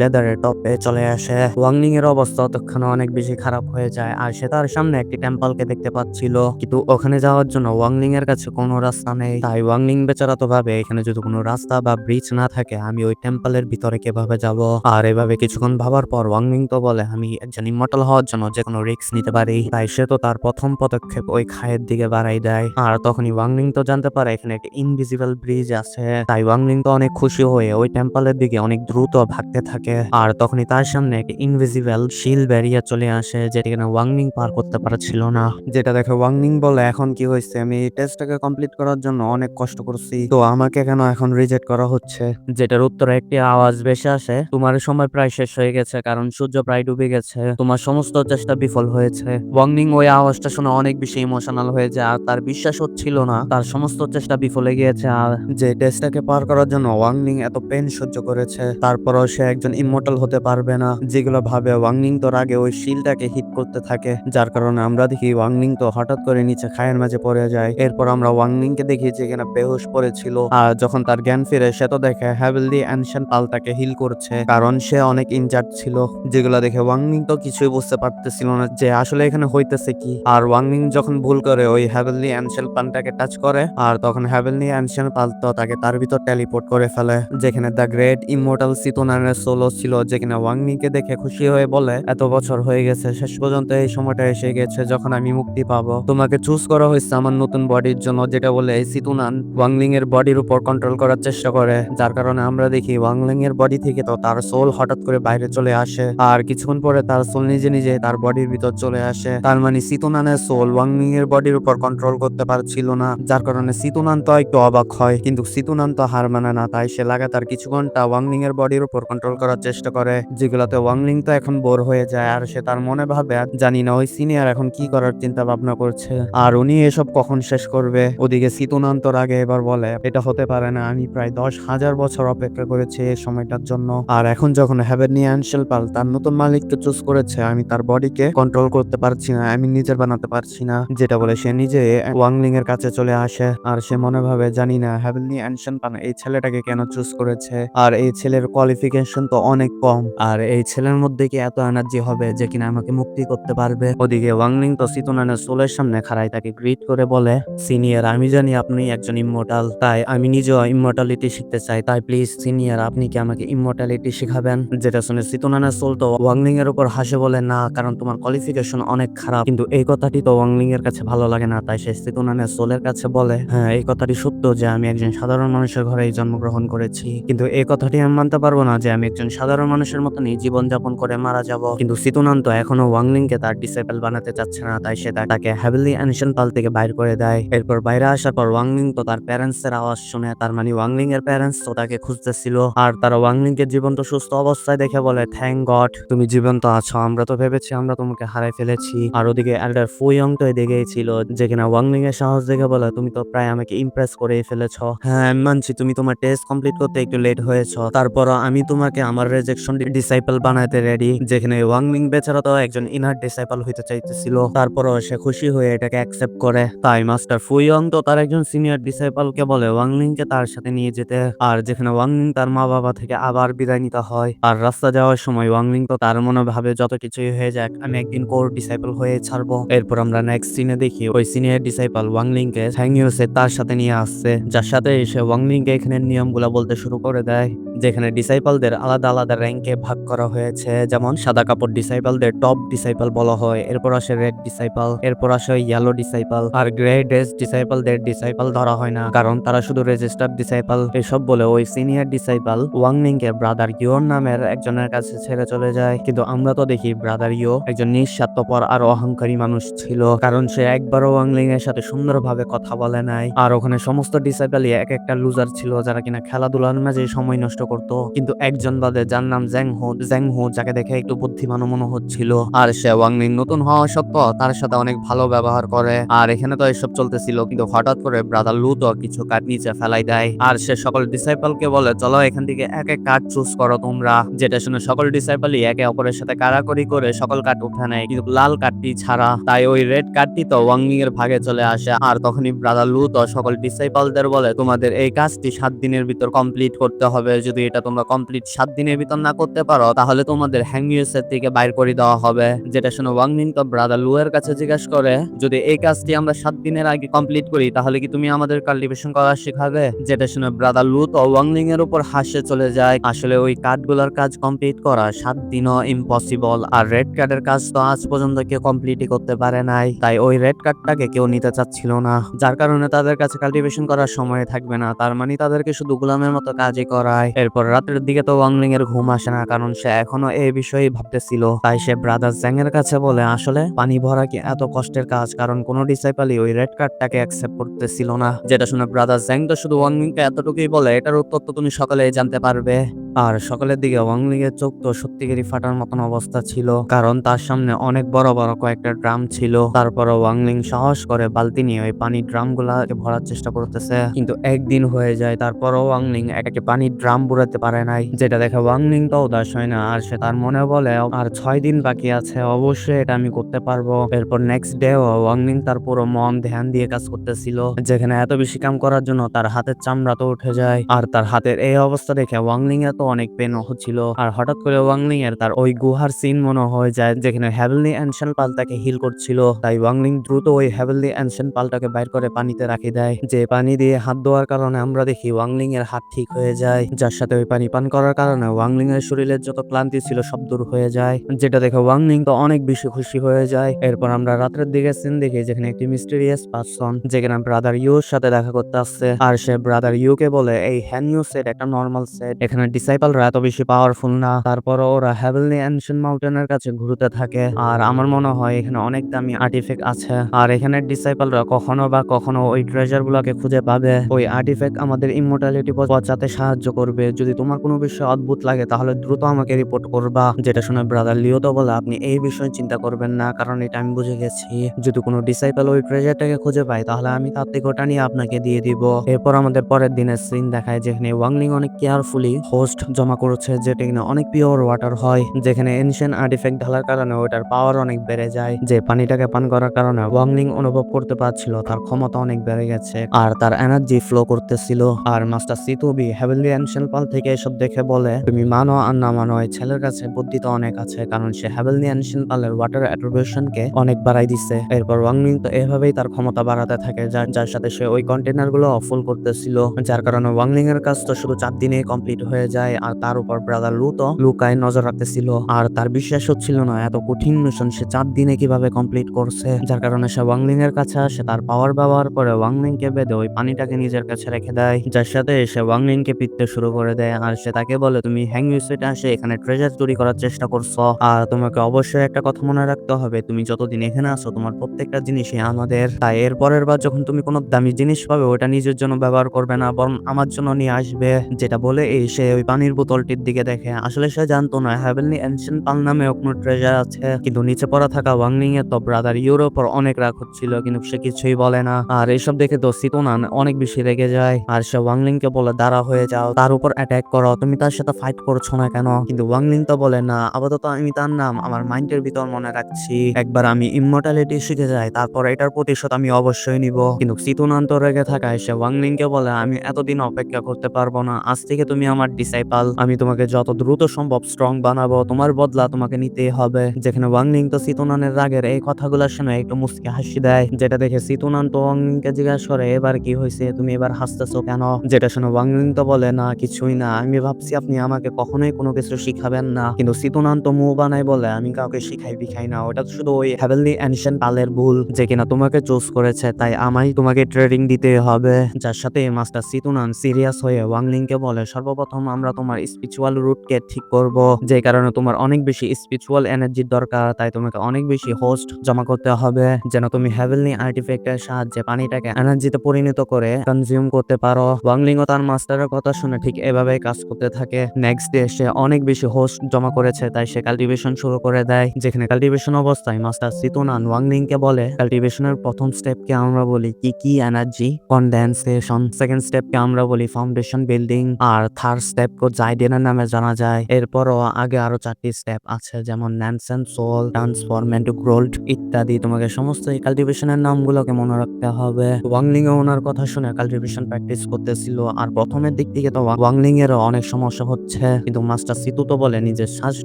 লেদারের টপে চলে আসে। ওয়াংলিং এর অবস্থা ততক্ষণে অনেক বেশি খারাপ হয়ে যায় আর সে তার সামনে একটি টেম্পলকে দেখতে পাচ্ছিল, কিন্তু ওখানে যাওয়ার জন্য ওয়াংলিং এর কাছে কোনো রাস্তা নেই। তাই ওয়াংলিং বেচারা তো ভাবে এখানে যদি কোনো রাস্তা বা ব্রিজ না থাকে আমি ওই টেম্পলের ভিতরে কিভাবে যাব। আর এভাবে কিছুক্ষণ ভাবার পর ওয়াংলিং তো বলে আমি একজন ইমমর্টাল হওয়ার জন্য যে কোনো রিস্ক নিতে পারি। তাই সে তো তার প্রথম পদক্ষেপ ওই খায়ের দিকে বাড়াই দেয়। আর তখনই ওয়াংলিং তো জানতে পারে এখানে একটা ইনভিজিবল ব্রিজ আছে। তাই ওয়াংলিং তো অনেক খুশি হয়ে ওই টেম্পলের দিকে অনেক দ্রুত ভাগতে থাকে। আর তখনই তার সামনে একটা ইনভিজিবল শিল ব্যারিয়ার চলে আসে যেটা কিনা ওয়াংলিং পার করতে পারছিল না। যেটা দেখে ওয়াংলিং বলে এখন কি হয়েছে, আমি এই টেস্টটাকে কমপ্লিট করার জন্য অনেক কষ্ট করছি, তো আমাকে কেন এখন রিজেক্ট করা হচ্ছে। যেটার উত্তরে একটি আওয়াজ ভেসে আসে, তোমার সময় প্রায় শেষ হয়ে গেছে কারণ সূর্য প্রায় ডুবে গেছে, তোমার সমস্ত চেষ্টা বিফল হয়েছে। ওয়াংনিং ওই আওয়াজটা শুনে অনেক বেশি ইমোশনাল হয়ে যায় আর তার বিশ্বাস হচ্ছিল না তার সমস্ত চেষ্টা বিফলে গিয়েছে আর যে টেস্টটাকে পার করার জন্য ওয়াংনিং এত পেন সহ্য করেছে তারপরও সে একজন ইমমর্টাল হতে পারবে না। যেগুলো ভাবে ওয়াংনিং তোর আগে ওই শিলটাকে হিট করতে থাকে, যার কারণে আমরা দেখি ওয়াংনিং তো হঠাৎ করে নিচে খায়ের মাঝে পড়ে যায়। এরপর আমরা ওয়াংনিং কে দেখি যে কিনা বেহুশ পড়েছিল আর যখন তার জ্ঞান ফিরে সে তো দেখে হ্যাভেলদি অ্যানশিয়েন্ট পাল তাকে হিল করছে কারণ সে অনেক ইনজার্ড ছিল। যেগুলো দেখে ওয়াংনিং তো কিছুই বুঝতে পারতেছিল না যে আসলে এখানে হইতেছে কি। আর ওয়াংনিং যখন ভুল করে ওই হ্যাভেলদি অ্যানশিয়েন্ট পালটাকে টাচ করে আর তখন হ্যাভেলদি অ্যানশিয়েন্ট পাল তো তাকে তার ভিতর টেলিপোর্ট করে ফেলে, যেখানে দ্য গ্রেট ইমমর্টাল সিতোনানের সোলো ছিল, যেখানে ওয়াংনিং কে দেখে খুশি হয়ে বলে এত বছর হয়ে গেছে শেষ পর্যন্ত এই সময়টা এসে গেছে যখন আমি মুক্তি পাবো, তোমাকে চুজ করা হয়েছে আমার নতুন বডির জন্য। যেটা বলে এই সিতুনান ওয়াংলিং এর বডির উপর কন্ট্রোল করার চেষ্টা করে, যার কারণে আমরা দেখি ওয়াংলিং এর বডি থেকে তো তার সোল হঠাৎ করে বাইরে চলে আসে আর কিছুক্ষণ পরে তার সোল নিজে নিজে তার বডির ভিতর চলে আসে। তার মানে সিতুনানের সোল ওয়াংলিং এর বডির উপর কন্ট্রোল করতে পারছিল না, যার কারণে সিতুনান তো একটু অবাক হয়, কিন্তু সিতুনান তো হার মানে না। তাই সে লাগাতার কিছু ঘন্টা ওয়াংলিং এর বডির উপর কন্ট্রোল করার চেষ্টা করে, যেগুলোতে ওয়াংলিং তো এখন বোর হয়ে যায় আর সে তার মনে ভাবে জানি না ওই সিনিয়র এখন কি করার চিন্তা ভাবনা করছে আর উনি এসব কখন শেষ করবে। ওদিকে সিতুনান্তর আগে এবার বলে এটা হতে পারে না, আমি প্রায় 10,000 বছর অপেক্ষা করেছি এই সময়টার জন্য আর এখন যখন হ্যাভেনি অ্যানশেল পাল তার নতুন মালিককে চুজ করেছে আমি তার বডিকে কন্ট্রোল করতে পারছি না, আমি নিজের বানাতে পারছি না। যেটা বলে সে নিজে ওয়াংলিং এর কাছে চলে আসে আর সে মনে ভাবে জানি না হ্যাভেনি অ্যানশেল পাল এই ছেলেটাকে কেন চুজ করেছে আর এই ছেলের কোয়ালিফিকেশন তো অনেক কম আর এই ছেলের মধ্যে কি এত এনার্জি হবে যে কিনা আমাকে মুক্তি করতে পারবে। ওদিকে ওয়াংলিং তো সিতুনানের সোলের সামনে খাড়াই তাকে গ্রিট করে বলে সিনিয়র আমি জানি আপনি একজন ইমমর্টাল, তাই আমি নিজেও ইমমর্টালিটি শিখতে চাই, তাই প্লিজ সিনিয়র আপনি কি আমাকে ইমমর্টালিটি শিখাবেন। যেটা শুনে সিতুনানের সোল তো ওয়াংলিং এর উপর হাসে বলে না, কারণ তোমার কোয়ালিফিকেশন অনেক খারাপ। কিন্তু এই কথাটি তো ওয়াংলিং এর কাছে ভালো লাগে না, তাই সে সিতুনানের সোলের কাছে বলে হ্যাঁ এই কথাটি সত্য যে আমি একজন সাধারণ মানুষের ঘরেই জন্মগ্রহণ করেছি, কিন্তু এই কথাটি আমি মানতে পারবো না যে আমি একজন সাধারণ মানুষের মতনই জীবনযাপন করে মারা যাব। কিন্তু সিতুনান তো এখনো ওয়াংলিং কে তার ডিসেবল বানাতে চাচ্ছে না, তাই সে তাকে হ্যাভেলি অ্যানশিয়েন্ট পাল থেকে বাইর করে দেয়। এরপর বাইরে আসার পর ওয়াংলিং তো তার প্যারেন্টস এর আওয়াজ শুনে, তার মানে ওয়াংলিং এর প্যারেন্টস তো তাকে খুঁজতেছিল আর তারা ওয়াংলিং কে জীবন্ত সুস্থ অবস্থায় দেখে বলে থ্যাংক গড তুমি জীবন্ত আছো, আমরা তো ভেবেছি আমরা তোমাকে হারাই ফেলেছি। আর ওদিকে এল্ডার ফুইয়ং তো এদিকেই ছিল, যে কিনা ওয়াংলিং এর সাহস দেখে বলে তুমি তো প্রায় আমাকে ইমপ্রেস করে ফেলেছো, হ্যাঁ আমি মানছি তুমি তোমার টেস্ট কমপ্লিট করতে একটু লেট হয়েছ, তারপর আমি তোমাকে আমার রেজেকশন ডিসাইপল বানাতে রেডি। যেখানে ওয়াংলিং বেচারা তো একজন ইনার ডিসাইপল হইতে চাইতেছিল, তারপরও সে খুশি হয়ে এটাকে অ্যাকসেপ্ট করে। তাই মাস্টার ফুইয়ং তো তার একজন সিনিয়র ডিসাইপলকে বলে ওয়াংলিং কে তার সাথে নিয়ে যেতে, আর যেখানে ওয়াংলিং তার মা বাবা থেকে আবার বিদায় নিতে হয় আর রাস্তা যাওয়ার সময় ওয়াংলিং তো তার মনে ভাবে যত কিছুই হয়ে যাক আমি একদিন কোর ডিসাইপল হয়ে ছাড়বো। এরপর আমরা নেক্সট সিনে দেখি ওই সিনিয়র ডিসাইপল ওয়াংলিং কে থ্যাংইউসে তার সাথে নিয়ে আসছে, যার সাথে এসে ওয়াংলিং কে এখানে নিয়মগুলা বলতে শুরু করে দেয়, যেখানে ডিসাইপলদের আলাদা আলাদা র্যাঙ্কে ভাগ করা হয়েছে, যেমন সাদা কাপড় ডিসাইপলদের টপ ডিসাইপল বলা হয়, এরপর আসে রেড ডিসাইপল, এরপর আসে ইয়েলো ডিসাইপল, আর গ্রে ড্রেস ডিসাইপলদের ডিসাইপল ধরা হয় না কারণ তারা শুধু রেজিস্টার্ড ডিসাইপল। এসব বলে ওই সিনিয়র ডিসাইপল ওয়াংনিং কে ব্রাদার ইয়োর নামের একজনের কাছে ছেড়ে চলে যায়, কিন্তু আমরা তো দেখি ব্রাদার ইয়ো একজন নিঃস্বার্থপর আর অহংকারী মানুষ ছিল, কারণ সে একবারও ওয়াংলিং এর সাথে সুন্দরভাবে কথা বলে নাই আর ওখানে সমস্ত ডিসাইপলই এক একটা লুজার ছিল যারা কিনা খেলাধুলার মাঝে সময় নষ্ট করত, কিন্তু একজন বাদে যার নাম জ্যাংহো যাকে দেখে একটু বুদ্ধিমানও মনে হচ্ছিল আর সে ওয়াংলিং নতুন হওয়া সত্ত্বেও তার সাথে অনেক ভালো ব্যবহার করে। আর এখানে তো এসব চলতেছিল, কিন্তু হঠাৎ করে ব্রাদার লু তো কিছু কাঠ নিচে ফেলাই দেয় আর সে সকল ডিসাইপলকে বলে চলো এখান থেকে এক এক কাঠ চুজ করো তোমরা। যেটা শুনে সকল ডিসাইপলই একে অপরের সাথে কারাকরি করে সকল কাঠ উঠে নেয়, কিন্তু লাল কাঠটি ছাড়া, তাই ওই রেড কাঠটি তো ওয়াংলিং এর ভাগে চলে আসে। আর তখনই ব্রাদার লু তো সকল ডিসাইপলদের বলে তোমাদের এই কাজটি 7 দিনের ভিতর কমপ্লিট করতে হবে। যদি এটা তোমরা কমপ্লিট 7 দিনের ভিতর না করতে পারো তাহলে তোমাদের হ্যাংইউসের থেকে বাইর করে দেওয়া হবে। যেটা শুনে ওয়াং লিং তো ব্রাদার লু এর কাছে জিজ্ঞাসা করে, যদি এই কাজটি আমরা 7 দিনের আগে কমপ্লিট করি তাহলে কি তুমি আমাদের কাল্টিভেশন করা শেখাবে? যেটা শুনে ব্রাদার লু তো ওয়াং লিং এর উপর হাসে চলে যায়। আসলে ওই কার্ডগুলোর কাজ কমপ্লিট করা 7 দিনও ইম্পসিবল, আর রেড কার্ডের কাজ তো আজ পর্যন্ত কেউ কমপ্লিটই করতে পারে নাই। তাই ওই রেড কার্ডটাকে কেউ নিতে চাচ্ছিল না, যার কারণে তাদের কাছে কাল্টিভেশন করার সময় থাকবে না। তার মানে তাদেরকে শুধু গোলামের মতো কাজই করায়। এরপর রাতের দিকে তো ওয়াং লিং এর ঘুম আসে না, কারণ সে এখনো এই বিষয়ে ভাবতেছিল। তাই সে ব্রাদার জ্যাং এর কাছে বলে, আসলে পানি ভরা কি এত কষ্টের কাজ? কারণ কোন ডিসাইপলই ওই রেড কার্ডটাকে অ্যাকসেপ্ট করতেছিল না। যেটা শুনে ব্রাদার জ্যাং তো শুধু ওয়াং লিং কে এতটুকুই বলে, এটার উত্তর তো তুমি সকালে জানতে পারবে। আর সকালের দিকে ওয়াং লিং এর চোখ তো সত্যিকারই ফাটার মতন অবস্থা ছিল, কারণ তার সামনে অনেক বড় বড় কয়েকটা ড্রাম ছিল। তারপর ওয়াং লিং সাহস করে বালতি নিয়ে ওই পানির ড্রাম গুলাকে ভরার চেষ্টা করতেছে, কিন্তু একদিন হয়ে যায় তারপরও ওয়াং লিং একটা পানির ড্রাম বুড়াতে পারে নাই। যেটা দেখে ওয়াং লিং তো উদাস হয় না, আর সে তার মনে বলে আর 6 দিন বাকি আছে, অবশ্যই এটা আমি করতে পারবো। এরপর নেক্সট ডে ওয়াং লিং তার পুরো মন ধ্যান দিয়ে কাজ করতেছিল, যেখানে এত বেশি কাম করার জন্য তার হাতের চামড়া তো উঠে যায়। আর তার হাতের এই অবস্থা দেখে ওয়াং লিং এর তো অনেক পেন হচ্ছিল। আর হঠাৎ করে ওয়াং লিং এর তার ওই গুহার সিন মনে হয়ে যায়, যেখানে হেভেনলি অ্যানশিয়েন্ট পাল তাকে হিল করছিল। তাই ওয়াং লিং দ্রুত ওই হেভেনলি অ্যানশিয়েন্ট পালটাকে বাইর করে পানিতে রাখে দেয়, যে পানি দিয়ে হাত ধোয়ার কারণে আমরা দেখি ওয়াং লিং এর হাত ঠিক হয়ে যায়, যার সাথে ওই পানি পান করার কারণে ওয়াং লিং এর শরীরের যত ক্লান্তি ছিল সব দূর হয়ে যায়। যেটা দেখে ওয়াং লিং তো অনেক বেশি খুশি হয়ে যায়। এরপর আমরা রাতের দিকে সিন দেখি, যেখানে একটি মিস্টেরিয়াস পারসন, যেখানে ব্রাদার ইউর সাথে দেখা করতে আসছে। আর সে ব্রাদার ইউ কে বলে, এই হ্যান ইউ সেট একটা নর্মাল সেট, এখানে ডিসাইপলরা এত বেশি পাওয়ারফুল না। তারপর ওরা হেভেনলি অ্যানশিয়েন্ট মাউন্টেনের কাছে ঘুরতে থাকে, আর আমার মনে হয় এখানে অনেক দামি আর্টিফ্যাক্ট আছে, আর এখানে ডিসাইপলরা কখনো বা কখনো ওই ট্রেজার গুলাকে খুঁজে পাবে। ওই আর্টিফ্যাক্ট আমাদের ইমমর্টালিটি বাঁচাতে সাহায্য করবে। যদি তোমার কোনো বিষয় অদ্ভুত লাগে তাহলে দ্রুত আমাকে রিপোর্ট করবা। যেটা শুনে ব্রাদার লিও তো বলে, আপনি এই বিষয়ে চিন্তা করবেন না, কারণ এটা আমি বুঝে গেছি। যদি কোনো ডিসাইপল ওই ট্রেজারটাকে খুঁজে পায় তাহলে আমি তার থেকে ওটা নিয়ে আপনাকে দিয়ে দিব। এরপর আমাদের পরের দিনের সিন দেখায়, যেখানে ওয়াং লিং অনেক কেয়ারফুলি হোস্ট জমা করেছে, যেটা কিনা অনেক পিওর ওয়াটার হয়, যেখানে এনশিয়েন্ট আর্টিফ্যাক্ট ঢালার কারণে ওটার পাওয়ার অনেক বেড়ে যায়। যে পানিটাকে পান করার কারণে ওয়াং লিং অনুভব করতে পারছিল তার ক্ষমতা অনেক বেড়ে গেছে, আর তার এনার্জি ফ্লো করতেছিল। আর মাস্টার সিতুবি হেভেনলি অ্যানশিয়েন্ট পাল থেকে এসব দেখে বলে, তুমি মানো আর না মানো, এই ছেলের কাছে বুদ্ধি তো অনেক আছে, কারণ সে হেভেনলি অ্যানশিয়েন্ট পালের ওয়াটার অ্যাট্রিবিউশন কে অনেক বাড়াই দিচ্ছে। এরপর ওয়াং লিং তো এভাবেই তার ক্ষমতা বাড়াতে থাকে, যার সাথে সে ওই কন্টেনার গুলো ফুল করতেছিল, যার কারণে ওয়াং লিং এর কাজ তো শুধু 4 দিনে কমপ্লিট হয়ে যায়। আর তার উপর ব্রাদার লু তো লুকায় নজর রাখতেছিল, আর তার বিশ্বাস হচ্ছিল না এত কঠিন মিশন সে 4 দিনে কিভাবে কমপ্লিট করছে। যার কারণে সে ওয়াং লিং এর কাছে আসে, তার পাওয়ার ব্যবহার করে ওয়াং লিং কে বেঁধে ওই পানিটাকে নিজের কাছে রেখে দেয়, যার সাথে সে ওয়াং লিং কে পিটতে শুরু করে দেয়। আর সে তাকে বলে, তুমি হ্যাংইউসেটে আসে এখানে ট্রেজার চুরি করার চেষ্টা করছো, আর তোমাকে অবশ্যই একটা কথা মনে রাখতে হবে, তুমি যতদিন এখানে আসো তোমার প্রত্যেকটা জিনিসই আমাদের। তাই এর পরের বার যখন তুমি কোনো দামি জিনিস পাবে ওটা নিজের জন্য ব্যবহার করবে না, বরং আমার জন্য নিয়ে আসবে। যেটা বলে সে ওই পানির বোতলটির দিকে দেখে। আসলে সে জানতো না হেভেনলি অ্যানশিয়েন্ট পাল নামে কোনো ট্রেজার আছে, কিন্তু নিচে পড়া থাকা ওয়াং লিং এর তো ব্রাদার ইউর উপর অনেক রাগ হচ্ছিল, কিন্তু সে কিছুই বলে না। আর এইসব দেখে তো সিতোনান অনেক বেশি রেগে যায়, আর সে ওয়াং লিং কে বলে, দাঁড়া হয়ে যাও, তার উপর অ্যাটাক করো, তুমি তার সাথে ফাইট করছো না কেন? কিন্তু ওয়াং লিং তো বলে, না, আপাতত আমি তার নাম আমার মাইন্ডের ভিতর মনে রাখছি, একবার আমি ইমমর্টালিটি শিখে যাই তারপর এটার প্রতিশোধ আমি অবশ্যই নিব। কিন্তু সিতোনান তো রেগে থাকায় সে ওয়াং লিং কে বলে, আমি এতদিন অপেক্ষা করতে পারবো না, আজ থেকে তুমি আমার ডিসাইপল, আমি তোমাকে যত দ্রুত সম্ভব স্ট্রং বানাবো, তোমার বদলা তোমাকে নিতেই হবে। যেখানে ওয়াং লিং তো সিতোনানের রাগের এই কথাগুলো শুনে একটু মুচকি হাসি দেয়, যেটা দেখে সিতোনান তো ওয়াং লিং কে জিজ্ঞাসা করে, এবার কি হয়েছে, তুমি এবার হাসতেছো কেন? যেটা শুনে ওয়াং লিং তো বলে, না কিছুই না, আমি ভাবছি আপনি আমাকে কখনোই কোনো কিছু শিখাবেন না। কিন্তু সিতোনান তো মুখ বানায় বলে, আমি কাউকে শিখাই বিখাই না, ওটা তো শুধু ওই হেভেনলি অ্যানশিয়েন্ট পালের ভুল, যে কিনা তোমাকে চুজ করেছে, তাই আমাই তোমাকে ট্রেনিং দিতে হবে। যার সাথে মাস্টার সিতোনান সিরিয়াস হয়ে ওয়াং লিং কে বলে, সর্বপ্রথম আমরা তোমার স্পিরিচুয়াল রুটকে ঠিক করব, যে কারণে তোমার অনেক বেশি স্পিরিচুয়াল এনার্জির দরকার, তাই তোমাকে অনেক বেশি হোস্ট জমা করতে হবে, যেন তুমি হেভেনলি আর্টিফ্যাক্টের সাহায্যে পানিটাকে এনার্জিতে পরিণত করে কনজিউম করতে পারো। ওয়াং লিং ও তার মাস্টারের কথা শুনে ঠিক এভাবেই কাজ করতে থাকে। নেক্সট ডে সে অনেক বেশি হোস্ট জমা করেছে, তাই সে কাল্টিভেশন শুরু করে দেয়। যেখানে কাল্টিভেশন অবস্থায় মাস্টার সিতোনান ওয়াং লিং কে বলে, কাল্টিভেশনের প্রথম স্টেপকে আমরা বলি কি এনার্জি কনডেনসেশন, সেকেন্ড স্টেপকে আমরা বলি ফাউন্ডেশন বিল্ডিং, আর থার্ড স্টেপ কো জাইডেনের নামে জানা যায়। এরপরও আগে আরো 4টি স্টেপ আছে, যেমন ন্যানসেন সোল, ট্রান্সফর্ম ইনটু গোল্ড ইত্যাদি। তোমাকে সমস্ত এই কাল্টিভেশনের নামগুলোকে মনে রাখতে হবে। ওয়াং লিং ওনার কথা শুনে কাল্টিভেশন প্র্যাকটিস করতে চলতেছিল। আর প্রথমের দিক থেকে তো ওয়াংলিং এরও অনেক সমস্যা হচ্ছে, কিন্তু মাস্টার সিতু তো বলে নিজের শ্বাস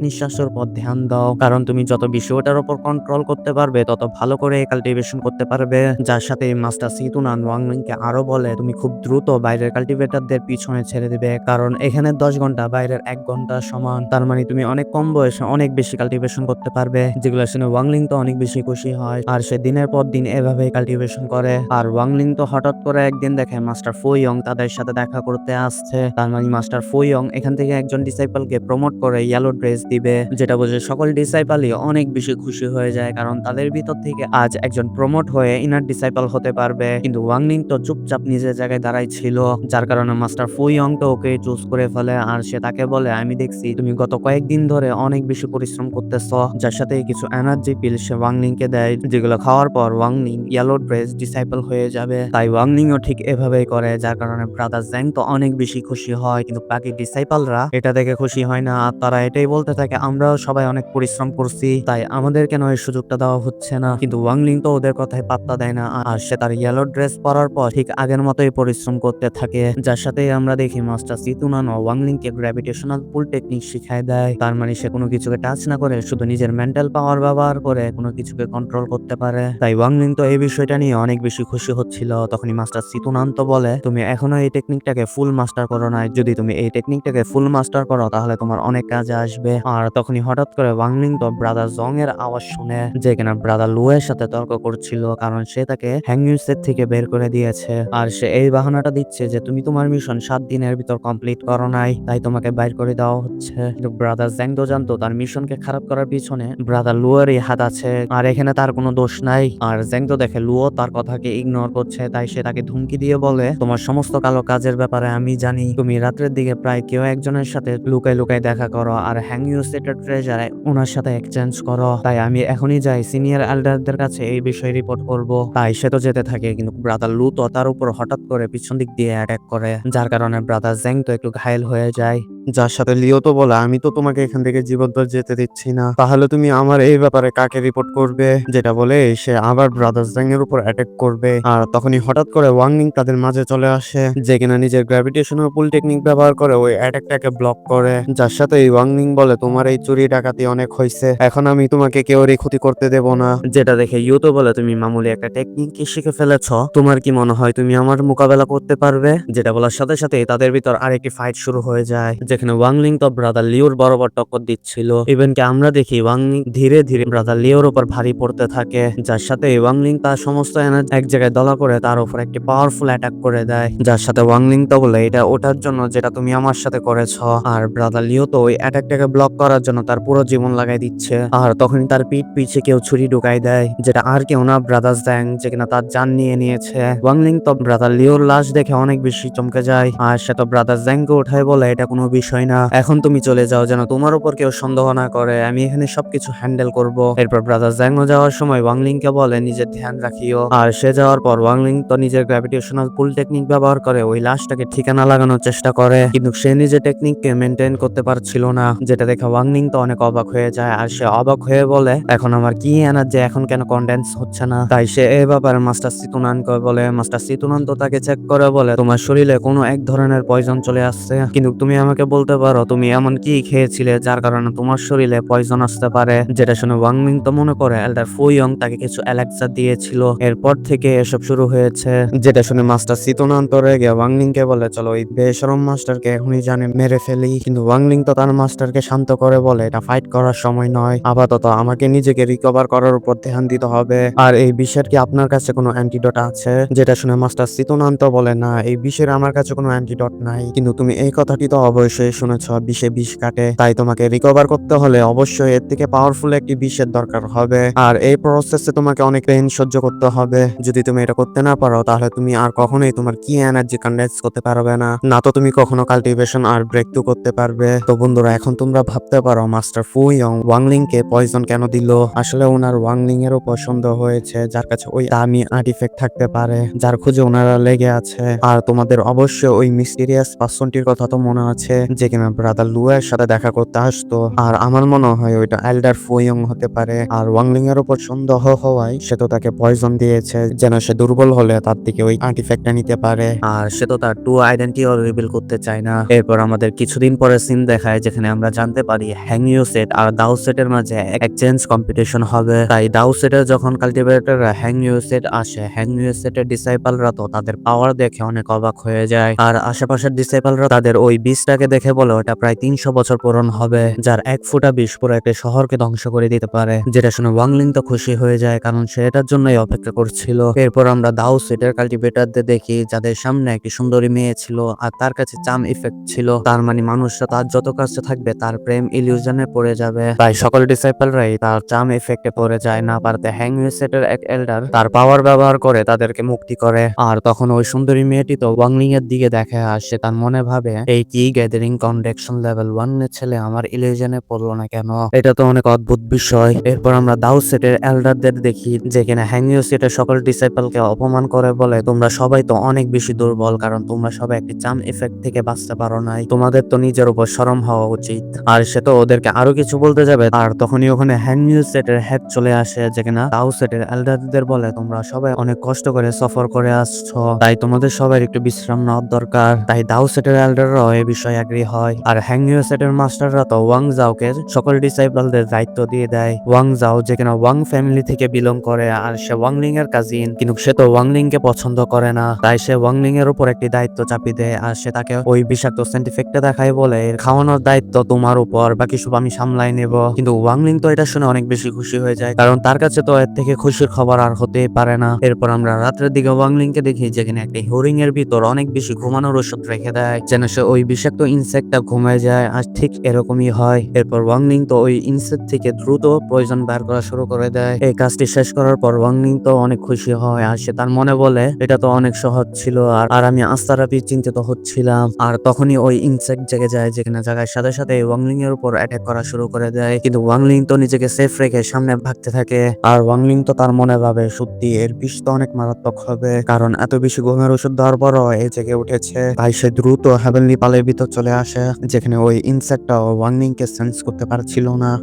নিঃশ্বাসের উপর ধ্যান দাও, কারণ তুমি যত বেশি ওটার উপর কন্ট্রোল করতে পারবে তত ভালো করে কাল্টিভেশন করতে পারবে। যার সাথে মাস্টার সিতুনান ওয়াংলিংকে আরো বলে তুমি খুব দ্রুত বাইরের কাল্টিভেটরদের পিছনে ছেড়ে দিবে, কারণ এখানে 10 ঘন্টা বাইরের 1 ঘন্টা সমান, তার মানে তুমি অনেক কম বয়সে অনেক বেশি কাল্টিভেশন করতে পারবে। যেগুলো শুনে ওয়াংলিং তো অনেক বেশি খুশি হয়, আর সে দিনের পর দিন এভাবেই কাল্টিভেশন করে। আর ওয়াংলিং তো হঠাৎ করে একদিন দেখে মাস্টার ফুইয়ং তাদের সাথে দেখা করতে আসছে, তার মানে মাস্টার ফুইয়ং এখান থেকে একজন ডিসাইপলকে প্রমোট করে ইয়েলো ড্রেস দিবে, যেটা বুঝে সকল ডিসাইপলই অনেক বেশি খুশি হয়ে যায়, কারণ তাদের ভিতর থেকে আজ একজন প্রমোট হয়ে ইনার ডিসাইপল হতে পারবে। কিন্তু ওয়াংলিং তো চুপচাপ নিজের জায়গায় দাঁড়াই ছিল, যার কারণে মাস্টার ফুইয়ং তো ওকে চুজ করে ফেলে। আর সে তাকে বলে আমি দেখছি তুমি গত কয়েকদিন ধরে অনেক বেশি পরিশ্রম করতেছ, যার সাথে কিছু এনার্জি পিল সে ওয়াংলিং কে দেয়, যেগুলো খাওয়ার পর ওয়াংলিং ইয়েলো ড্রেস ডিসাইপল হয়ে যাবে। তাই ওয়াংলিং ও ঠিক এভাবেই করে, যার কারণে ব্রাদার জ্যাং তো অনেক বেশি খুশি হয়, কিন্তু বাকি ডিসাইপলরা এটা দেখে খুশি হয় না। আর তারা এটাই বলতে থাকে আমরাও সবাই অনেক পরিশ্রম করছি, তাই আমাদের কেন এই সুযোগটা দেওয়া হচ্ছে না। কিন্তু ওয়াংলিং তো ওদের কথায় পাত্তা দেয় না, আর সে তার ইয়েলো ড্রেস পরার পর ঠিক আগের মতোই পরিশ্রম করতে থাকে, যার সাথে আমরা দেখি মাস্টার সিতুনান ও ওয়াংলিং কে গ্র্যাভিটেশনাল পুল টেকনিক শিখায় দেয়। তার মানে সে কোনো কিছুকে টাচ না করে শুধু নিজের মেন্টাল পাওয়ার ব্যবহার করে কোনো কিছুকে কন্ট্রোল করতে পারে। তাই ওয়াংলিং তো এই বিষয়টা নিয়ে অনেক বেশি খুশি হচ্ছিল। তখনই মাস্টার সিতুনান তো বলে তুমি এখনো এই টেকনিকটাকে ফুল মাস্টার করো নাই, যদি তুমি এই টেকনিকটাকে ফুল মাস্টার করো তাহলে তোমার অনেক কাজে আসবে। আর তখনই হঠাৎ করে ওয়াংলিং তো ব্রাদার জং এর আওয়াজ শুনে, যে কিনা ব্রাদার লু এর সাথে তর্ক করছিল, কারণ সে তাকে হ্যাংইউসের থেকে বের করে দিয়েছে। আর সে এই বাহানাটা দিচ্ছে যে তুমি তোমার মিশন 7 দিনের ভিতর কমপ্লিট করো নাই, তাই তোমাকে বাইর করে দেওয়া হচ্ছে। কিন্তু ব্রাদার জ্যাং তো জানতো তার মিশনকে খারাপ করার পিছনে ব্রাদার লুয়ারই হাত আছে, আর এখানে তার কোনো দোষ নাই। আর জ্যাং তো দেখে লুও তার কথাকে ইগনোর করছে, তাই সে তাকে ধুমকি দিয়ে বলে তোমার সমস্ত কালো কাজের ব্যাপারে আমি জানি, তুমি রাত্রের দিকে প্রায় কেউ একজনের সাথে লুকাই লুকাই দেখা করো আর হ্যাংইউসেটের ট্রেজারে ওনার সাথে এক্সচেঞ্জ করো, তাই আমি এখনই যাই সিনিয়র এল্ডারদের কাছে এই বিষয়ে রিপোর্ট করব। তাই সে তো যেতে থাকে, কিন্তু ব্রাদার লু তো তার উপর হঠাৎ করে পিছন দিক দিয়ে অ্যাটাক করে, যার কারণে ব্রাদার জ্যাং তো একটু ঘায়েল হয়ে যায়। যার সাথে লিও তো বলে আমি তো তোমাকে এখান থেকে জীবন্ত যেতে দিচ্ছি না, তাহলে তুমি আমার এই ব্যাপারে কাকে রিপোর্ট করবে, যেটা বলে সে আবার ব্রাদার জ্যাং এর উপর অ্যাটাক করবে। আর তখনই হঠাৎ করে ওয়াংলিং তাদের মাঝে চলে আসে, যে কিনা নিজের গ্র্যাভিটেশনাল পুল টেকনিক ব্যবহার করে ওই অ্যাটাকটাকে ব্লক করে। যার সাথে ওয়াংলিং বলে তোমার এই চুরি ডাকাতি অনেক হয়েছে, এখন আমি তোমাকে কেউরই ক্ষতি করতে দেব না। যেটা দেখে ইউ তো বলে তুমি মামুলি একটা টেকনিক কি শিখে ফেলেছ, তোমার কি মনে হয় তুমি আমার মোকাবেলা করতে পারবে? যেটা বলার সাথে সাথে তাদের ভিতর আরেকটি ফাইট শুরু হয়ে যায়, যেখানে ওয়াংলিং তো ব্রাদার লিওর বরাবর টক্কর দিচ্ছিল। ইভেন কি আমরা দেখি ওয়াংলিং ধীরে ধীরে ব্রাদার লিওর উপর ভারী পড়তে থাকে, যার সাথে ওয়াংলিং তার সমস্ত এনার্জি এক জায়গায় দলা করে তার উপর একটি পাওয়ারফুল অ্যাটাক করে দেয়। যার সাথে ওয়াংলিং তো বলে এটা ওটার জন্য যেটা তুমি আমার সাথে করেছ। আর ব্রাদার লিও তো ওই অ্যাটাকটাকে ব্লক করার জন্য তার পুরো জীবন লাগাই দিচ্ছে। আর তখনই তার পিঠ পিছে কেউ ছুরি ঢুকাই দেয়, যেটা আর কেউ না ব্রাদার জ্যাং, যে কিনা তার জান নিয়ে নিয়েছে। ওয়াংলিং তো ব্রাদার লিওর লাশ দেখে অনেক বেশি চমকে যায়, আর সে তো ব্রাদার জ্যাংকে উঠায় বলে এটা কোনো বিষয় না, এখন তুমি চলে যাও যেন তোমার উপর কেউ সন্দেহ না করে, আমি এখানে সবকিছু হ্যান্ডেল করব। এরপর ব্রাদার জ্যাংও যাওয়ার সময় ওয়াংলিং কে বলে নিজের ধ্যান রাখিও। আর সে যাওয়ার পর ওয়াংলিং তো নিজের গ্র্যাভিটেশনাল পুল টেকনিক ব্যবহার করে ওই লাশটাকে ঠিকানা লাগানোর চেষ্টা করে, কিন্তু সে নিজের টেকনিককে মেনটেন করতে পারছিল না, যেটা দেখে ওয়াংলিং তো অনেক অবাক হয়ে যায়। আর সে অবাক হয়ে বলে এখন আমার কি এনার্জি এখন কেন কনডেন্স হচ্ছে না। তাই সে এই ব্যাপারে মাস্টার সিতুনানকে বলে, মাস্টার সিতুনান তো তাকে চেক করে বলে তোমার শরীরে কোনো এক ধরনের পয়জন চলে আসছে, কিন্তু তুমি আমাকে বলতে পারো তুমি এমন কি খেয়েছিলে যার কারণে তোমার শরীরে পয়জন আসতে পারে। যেটা শুনে ওয়াংলিং তো মনে করে এল্ডার ফুইয়ং তাকে কিছু এলেক্সা দিয়েছিল, এরপর থেকে এসব শুরু হয়েছে। যেটা শুনে মাস্টার সিতুনান তো রেগে ওয়াংলিং কে বলে চলো ওই বেশরম মাস্টারকে এখনই জানে মেরে ফেলি, কিন্তু ওয়াংলিং তো তার মাস্টারকে শান্ত করে বলে এটা ফাইট করার সময় নয়, আপাতত আমাকে নিজেকে রিকভার করার উপর ধ্যান দিতে হবে। আর এই বিষের কি আপনার কাছে কোনো অ্যান্টিডোট আছে? যেটা শুনে মাস্টার সিতুনান তো বলে না, এই বিষের আমার কাছে কোনো অ্যান্টিডোট নাই, কিন্তু তুমি এই কথাটি তো অবশ্যই শুনেছ বিষে বিষ কাটে, তাই তোমাকে রিকভার করতে হলে অবশ্যই এর থেকে পাওয়ারফুল একটি বিষের দরকার হবে, আর এই প্রসেসে তোমাকে অনেক পেইন সহ্য করতে হবে। যদি তুমি এটা করতে না পারো তাহলে তুমি আর কখনোই তোমার কি এনার্জি কন্ডেন্স করতে পারবে না, না তো তুমি কখনো কাল্টিভেশন আর ব্রেক থ্রু করতে পারবে। তো বন্ধুরা এখন তোমরা ভাবতে পারো মাস্টার ফুইয়ং ওয়াংলিং কে পয়জন কেন দিল। আসলে ওনার ওয়াংলিং এরও পছন্দ হয়েছে, যার কাছে ওই দামি আর্টিফ্যাক্ট থাকতে পারে যার খুঁজে ওনারা লেগে আছে। আর তোমাদের অবশ্যই ওই মিস্টিরিয়াস পার্সনটির কথা তো মনে আছে, যে কিনা ব্রাদার লু এর সাথে দেখা করতে আসতো, আর আমার মনে হয় ওইটা এল্ডার ফুইয়ং হতে পারে। আর ওয়াংলিং এর উপর সন্দেহ হওয়ায় সে তো তাকে পয়জন দিয়েছে যেন সে দুর্বল হলে তার দিকে ওই আর্টিফ্যাক্টটা নিতে পারে। আর সে তো তার ট্রু আইডেন্টিটিও রিভিল করতে চায় না। এরপর আমাদের কিছুদিন পরে সিন দেখায় যেখানে আমরা জানতে পারি হ্যাং ইউ সেট আর দাও সেটের মাঝে এক্সচেঞ্জ কম্পিটিশন হবে। তাই দাও সেটের যখন কাল্টিভেটররা হ্যাং ইউ সেট আসে, হ্যাং ইউ সেটের ডিসাইপলরা তো তাদের পাওয়ার দেখে অনেক অবাক হয়ে যায়। আর আশেপাশের ডিসাইপলরা তাদের ওই বিষটাকে দেখে বলে ওটা প্রায় 300 বছর পুরনো হবে, যার 1 ফুটা বিষ পুরো একটা শহরকে ধ্বংস করে দিতে পারে। যেটা শুনে ওয়াংলিং তো খুশি হয়ে যায়, কারণ সে এটার জন্যই অপেক্ষা করছিল। এরপর আমরা দাও সেটের কাল্টিভেটরদের দেখি যাদের সামনে একটি সুন্দরী মেয়ে ছিল আর তার কাছে চাম ইফেক্ট ছিল। তার মানে মানুষরা তার যত কাছে থাকবে তার প্রেম ইলিউশনে পড়ে যাবে। তাই সকল ডিসাইপলরাই তার চাম ইফেক্টে পড়ে যায়। না পারতে হ্যাং ইউ সেটের এক এল্ডার তার পাওয়ার ব্যবহার করে তাদেরকে মুক্তি করে। আর তখন ওই সুন্দরী মেয়েটি তো ওয়াংলিং এর দিকে দেখে আসে, তার মনে ভাবে এই কি গ্যাদারিং কন্ডাকশন লেভেল 1 এর ছেলে আমার ইলিউশনে পড়লো না কেন? এটা তো অনেক অদ্ভুত বিষয়। এরপর আমরা দাও সেটের এল্ডারদের দেখি যেখানে হ্যাং ইউ সেটের সকল ডিসাইপলকে অপমান করে বলে তোমরা সবাই তো অনেক বেশি দুর্বল, কারণ তোমরা সবাই একটি চাম ইফেক্ট থেকে বাঁচতে পারো নাই, তোমাদের তো নিজের উপর শরম হওয়া উচিত। আর সে তো ওদেরকে আরো কিছু বলতে যাবে, আর তখনই ওখানে হ্যাং ইউ সেটের হেড চলে আসে যেখানে দাও সেটের এল্ডারদের বলে তোমরা সবাই অনেক কষ্ট করে সফর করে আসছো, তাই তোমাদের সবাই একটু বিশ্রাম নেওয়ার দরকার। তাই দাও সেটের এল্ডাররাও এই বিষয়ে এগ্রি হয়। আর হ্যাং ইউ সেটের মাস্টাররা তো ওয়াং জাওকে সকল ডিসাইপলদের দায়িত্ব দিয়ে দেয়। ওয়াং জাও যেখানে ওয়াং ফ্যামিলি থেকে বিলং করে আর সে ওয়াংলিং এর কাজিন, কিন্তু সে তো ওয়াংলিং কে পছন্দ করে না, তাই সে ওয়াংলিং এর উপর একটি দায়িত্ব চাপিয়ে দেয়। আর সে তাকে ওই বিষাক্ত সাইন্টিফিকটা দেখায় বলে এর খাওয়ানোর দায়িত্ব তোমার উপর, বাকি সব আমি সামলাই নেব। কিন্তু ওয়াংলিং তো এটা শুনে অনেক বেশি খুশি হয়ে যায়, কারণ তার কাছে তো এর থেকে খুশির খবর আর হতেই পারে না। এরপর আমরা রাত্রের দিকে ওয়াংলিং কে দেখি যেখানে একটি হোরিং এর ভিতর অনেক বেশি ঘুমানোর ওষুধ রেখে দেয় যেন সে ওই বিষাক্ত ইনসেক্টটা ঘুমায় যায়। আর ঠিক এরকমই হয়। এরপর ওয়াংলিং তো ওই ইনসেক্ট থেকে দ্রুত পয়জন বের করা শুরু করে দেয়। এই কাজটি শেষ করার পর ওয়াংলিং তো অনেক খুশি হয় আর সে তার মনে বলে এটা তো অনেক সহজ ছিল আর আমি আস্তারাপি চিন্তিত হচ্ছিলাম। আর তখনই ওই ইনসেক্ট জেগে যায় যেখানে জায়গায় সাথে সাথে ওয়াংলিং এর উপর অ্যাটাক করা শুরু করে দেয়, কিন্তু ওয়াংলিং তো নিজেকে সেফ রেখে সামনে ভাগতে থাকে। আর ওয়াংলিং তো তার মনে ভাবে সত্যি এর বিষ তো অনেক মারাত্মক হবে, কারণ এত বেশি ঘুমের ওষুধ দেওয়ার পরও এই জেগে উঠেছে। তাই সে দ্রুত হেভেনলি পালের ভিতর চলে আসে যেখানে ওই ইনসেক্টটা ওয়াংলিং কে সেন্স করতে পারছিল না।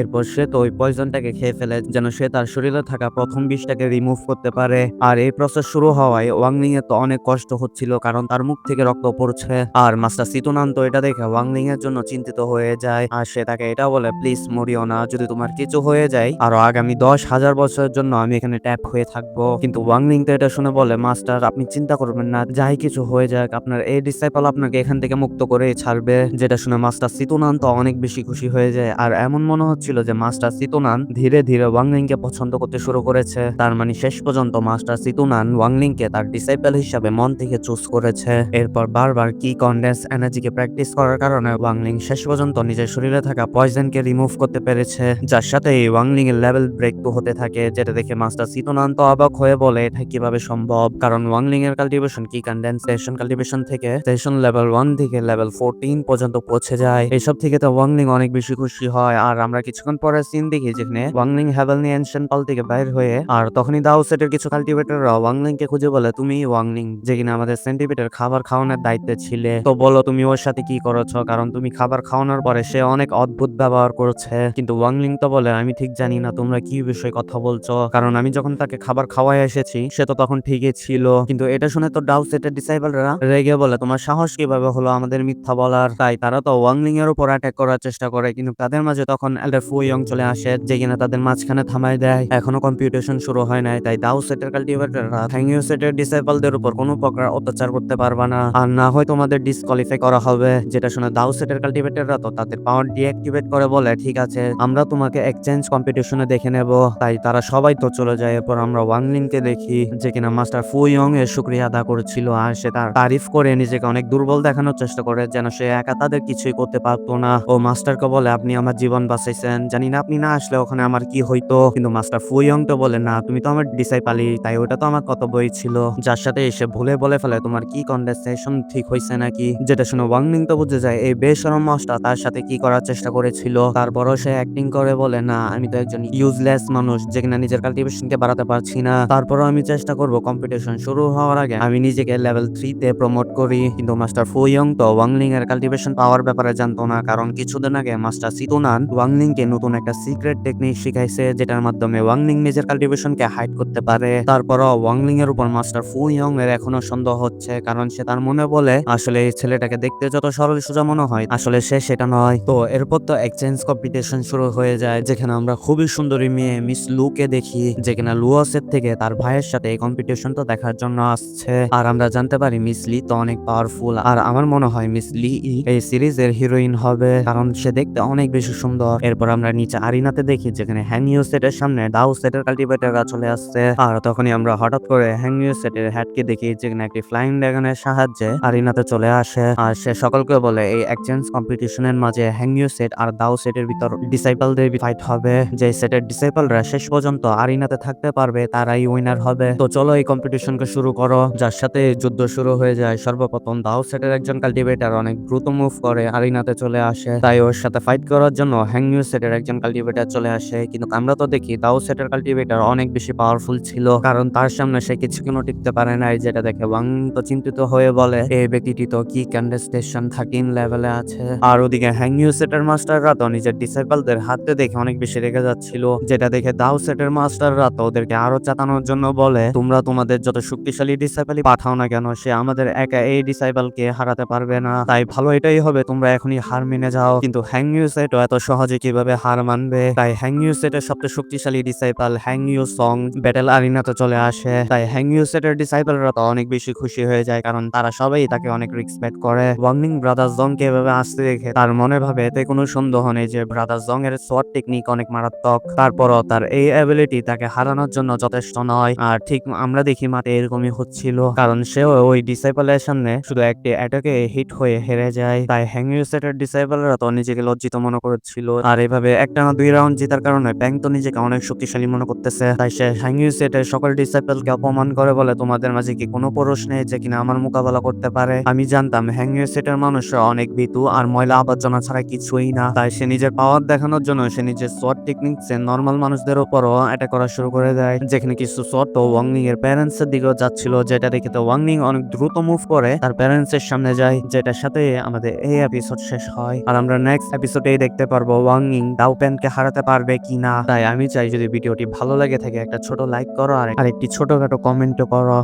এরপর সে তো ওই পয়জনটাকে খেয়ে ফেলে যেন সে তার শরীরে থাকা প্রথম বিষটাকে রিমুভ করতে পারে। আর এই প্রসেস শুরু হওয়ায় ওয়াংলিং এর তো অনেক কষ্ট হচ্ছিল, কারণ তার মুখ থেকে রক্ত পড়ছে। আর মাস্টার সিতুনান তো এটা দেখে ওয়াংলিং এর জন্য চিন্তিত হয়ে যায় আর সে তাকে এটা বলে প্লিজ মরিও না, যদি তোমার কিছু হয়ে যায় আরো আগামী 10,000 বছরের জন্য আমি এখানে ট্যাপ হয়ে থাকবো। কিন্তু ওয়াংলিং তো এটা শুনে বলে মাস্টার আপনি চিন্তা করবেন না, যাই কিছু হয়ে যাক আপনার এই ডিসাইপল আপনাকে এখান থেকে মুক্ত করে ছাড়বে। যেটা শুনে মাস্টার সিতুনান তো অনেক বেশি খুশি হয়ে যায় আর এমন মনে ছিল যে মাস্টার সিতুনান ধীরে ধীরে ওয়াংলিং কে পছন্দ করতে শুরু করেছে। তার মানে শেষ পর্যন্ত মাস্টার সিতুনান ওয়াংলিং কে তার ডিসাইপল হিসাবে মন থেকে চুজ করেছে। এরপর বারবার কি কন্ডেন্স এনার্জিকে প্র্যাকটিস করার কারণে ওয়াংলিং শেষ পর্যন্ত নিজের শরীরে থাকা পয়জন কে রিমুভ করতে পেরেছে, যার সাথে ওয়াংলিং এর লেভেল ব্রেক টু হতে থাকে। যেটা দেখে মাস্টার সিতুনান তো অবাক হয়ে বলে এটা কিভাবে সম্ভব, কারণ ওয়াংলিং এর কাল্টিভেশন কি কন্ডেন্সেশন কাল্টিভেশন থেকে স্টেশন লেভেল 1 থেকে লেভেল 14 পর্যন্ত পৌঁছে যায়। এসব থেকে তো ওয়াংলিং অনেক বেশি খুশি হয়। আর আমরা কিছুক্ষণ পরে সিন দেখি যেখানে ওয়াংলিং হেভেনলি এনশিয়েন্ট পাল থেকে বাইর হয়ে আর তখনই দাও সেটের কিছু কাল্টিভেটররা ওয়াংলিং কে খুঁজে বলে তুমি ওয়াংলিং যে কিনা আমাদের সেন্টিপিটের খাবার খাওয়ানোর দায়িত্বে ছিলে, তো বলো তুমি ওর সাথে কি করেছো, কারণ তুমি খাবার খাওয়ানোর পরে সে অনেক অদ্ভুত ব্যবহার করছে। কিন্তু ওয়াংলিং তো বলে আমি ঠিক জানি না তোমরা কি বিষয়ে কথা বলছো, কারণ আমি যখন তাকে খাবার খাওয়াই এসেছি সে তো তখন ঠিকই ছিল। কিন্তু এটা শুনে তো দাও সেটের ডিসাইপলরা রেগে বলে তোমার সাহস কিভাবে হলো আমাদের মিথ্যা বলার। তাই তারা তো ওয়াংলিং এর উপর অ্যাটাক করার চেষ্টা করে, কিন্তু তাদের মাঝে তখন এল্ডার ফু ইয়ং চলে আসে যে কিনা তাদের মাঝখানে থামায় দেয়। এখনো কম্পিটিশন শুরু হয় নাই, তাই দাও সেটের কাল্টিভেটররা হ্যাং ইউ সেটের ডিসাইপলদের উপর কোনো প্রকার অত্যাচার করতে পারবা না, আর না হয় তোমাদের ডিসকোয়ালিফাই করা হবে। যেটা শুনে দাও সেটের কাল্টিভেটররা তো তাদের পাওয়ার ডিঅ্যাক্টিভেট করে বলে ঠিক আছে আমরা তোমাকে এক্সচেঞ্জ কম্পিটিশনে দেখে নেব। তাই তারা সবাই তো চলে যায়। এরপর আমরা ওয়াংলিং কে দেখি যে কিনা মাস্টার ফু ইয়ং এর শুকরিয়া আদা করেছিল আর সে তার তারিফ করে নিজেকে অনেক দুর্বল দেখানোর চেষ্টা করে যেন সে একা তাদের কিছুই করতে পারতো না। ও মাস্টারকে বলে আপনি আমার জীবন বাঁচাইছেন, জানি না আপনি না আসলে ওখানে আমার কি হইতো। কিন্তু মাস্টার ফু ইয়ং তো বলে না তুমি তো আমার ডিসাইপলই, তাই ওটা তো আমার কর্তব্যই ছিল। যার সাথে এসে ভুলে বলে ফেলে তোমার কি কনভারসেশন ঠিক হয়েছে নাকি। যেটা শুনে ওয়াংলিং তো বুঝে যায় এই বেশরম মাস্টার তার সাথে কি করার চেষ্টা করেছিল। তারপরও সে অ্যাক্টিং করে বলে না আমি তো একজন ইউজলেস মানুষ যে কিনা নিজের কাল্টিভেশনকে বাড়াতে পারছি না, তারপরও আমি চেষ্টা করব কম্পিটিশন শুরু হওয়ার আগে আমি নিজেকে লেভেল 3 তে প্রমোট করি। কিন্তু মাস্টার ফু ইয়ং তো ওয়াংলিং এর কাল্টিভেশন পাওয়ার ব্যাপারে জানতো না, কারণ কিছুদিন আগে মাস্টার সিতুনান ওয়াংলিং কে ওয়াংলিংকে নতুন একটা সিক্রেট টেকনিক শিখাইছে, যেটার মাধ্যমে ওয়াংলিং নিজের কাল্টিভেশনকে হাইড করতে পারে। তারপরও ওয়াংলিং এর উপর মাস্টার ফু ইয়ং এর এখনো সন্দেহ হচ্ছে, কারণ সে তার মনে বলে আসলে এই ছেলেটাকে দেখতে যত সরল সোজা মনে হয় আসলে সে সেটা নয়। তো এরপর তো এক্সচেঞ্জ কম্পিটিশন শুরু হয়ে যায়, যেখানে আমরা খুবই সুন্দরী মেয়ে মিস লুকে দেখি, যেখানে লুয়াসের থেকে তার ভাইয়ের সাথে এই কম্পিটিশনটা দেখার জন্য আসছে। আর আমরা জানতে পারি মিস লি তো অনেক পাওয়ারফুল, আর আমার মনে হয় মিস লি এই সিরিজের হিরোইন হবে, কারণ সে দেখতে অনেক বেশি সুন্দর। এরপর আমরা নিচে আরিনাতে দেখি, যেখানে হ্যাংইউ সেটের সামনে দাও সেটের কাল্টিভেটররা চলে আসছে। আর তখনই আমরা হঠাৎ করে হ্যাংইউ সেটের হ্যাটকে দেখি, যেখানে একটি ফ্লাইং ড্রাগনের সাহায্যে আরিনাতে চলে আসে। আর সে সকলকে বলে এই এক্সচেঞ্জ কম্পিটিশনের মাঝে হ্যাংইউ সেট আর দাও সেটের ভিতর ডিসাইপলদের ফাইট হবে। যে সেটের ডিসাইপলরা শেষ পর্যন্ত আরিনাতে থাকতে পারবে তারাই উইনার হবে। তো চলো এই কম্পিটিশনকে শুরু করো, যার সাথে যুদ্ধ শুরু হয়ে যায়। সর্বপ্রথম দাও সেটের একজন কাল্টিভেটর অনেক দ্রুত মুভ করে আরিনাতে চলে আসে, তাই ওর সাথে ফাইট করার জন্য হ্যাংইউ সেটের একজন কাল্টিভেটর চলে আসে। কিন্তু আমরা তো দেখি দাও সেটের কাল্টিভেটর অনেক বেশি পাওয়ারফুল ছিল, কারণ তার সামনে সে কিছুক্ষণ টিকতে পারে নাই, যেটা দেখে ওয়াং তো চিন্তিত হয়ে বলে এই ব্যক্তিটি তো কি কন্টেস্টেশন 13 লেভেলে আছে। আর ওদিকে হ্যাংইউ সেটের মাস্টাররা তো নিজের ডিসাইপলদের হাতে দেখে অনেক বেশি রেগে যাচ্ছিল, যেটা দেখে দাও সেটের মাস্টাররা তো ওদেরকে আরো চাতানোর জন্য বলে তোমরা তোমাদের যত শক্তিশালী ডিসাইপল পাঠাও না কেন, সে আমাদের একা এই ডিসাইপলকে হারাতে পারবে না, তাই ভালো এটাই হবে তোমরা এখনই হার মেনে যাও। কিন্তু হ্যাংইউ সেট এত সহজে কিভাবে হার মানবে, তাই হ্যাংইউ সেটের সবচেয়ে শক্তিশালী ডিসাইপল হ্যাংইউ সং ব্যাটেল আরিনাতে চলে আসে। তাই হ্যাংইউ সেটের ডিসাইপলরা তো অনেক বেশি খুশি হয়ে যায়, কারণ তারা সবাই তাকে অনেক রেসপেক্ট করে। ওয়াংলিং ব্রাদার্স জং কে এভাবে আসতে দেখে তার মনে ভাবে এতে কোনো সন্দেহ নেই যে ব্রাদার্স জং এর শর্ট টেকনিক অনেক মারাত্মক, তারপরও তার এই অ্যাবিলিটি তাকে হারানোর জন্য যথেষ্ট নয়। আর ঠিক আমরা দেখি মাঠে এরকমই হচ্ছিল, কারণ সেও ওই ডিসাইপলের সামনে শুধু একটি অ্যাটাকে হিট হয়ে হেরে যায়। তাই হ্যাংইউ সেটের ডিসাইপলরা তো নিজেকে লজ্জিত মনে করছিল, আর এভাবে একটানা 2 রাউন্ড জেতার কারণে ব্যাং তো নিজেকে অনেক শক্তিশালী মনে করতেছে। তাই সে হ্যাংইউ সেটের সকল ডিসাইপলকে অপমান করে বলে তোমাদের মাঝে কি কোনো পুরুষ নেই যে কিনা আমার মোকাবেলা করতে পারে। আমি জানতাম হ্যাংইউ সেটের মানুষরা অনেক ভীতু আর ময়লা আবর্জনা ছাড়া কিছুই না, তাই সে নিজের পাওয়ার দেখানোর জন্য সে নিজের শর্ট টেকনিক্সে নর্মাল মানুষদের উপরও অ্যাটাক করা শুরু করে দেয়, যেখানে কিছু শর্ট তো ওয়াংলিং এর প্যারেন্টস এর দিকেও যাচ্ছিল, যেটা দেখে তো ওয়াংলিং অনেক দ্রুত মুভ করে তার প্যারেন্টস এর সামনে যায়, যেটার সাথে আমাদের এই এপিসোড শেষ হয়। আর আমরা নেক্সট এপিসোডেই দেখতে পারবো ওয়াংলিং দাও প্যানকে হারাতে পারবে কিনা। তাই আমি চাই যদি ভিডিওটি ভালো লাগে থাকে একটা ছোট লাইক করো আর একটি ছোটখাটো কমেন্টও করো।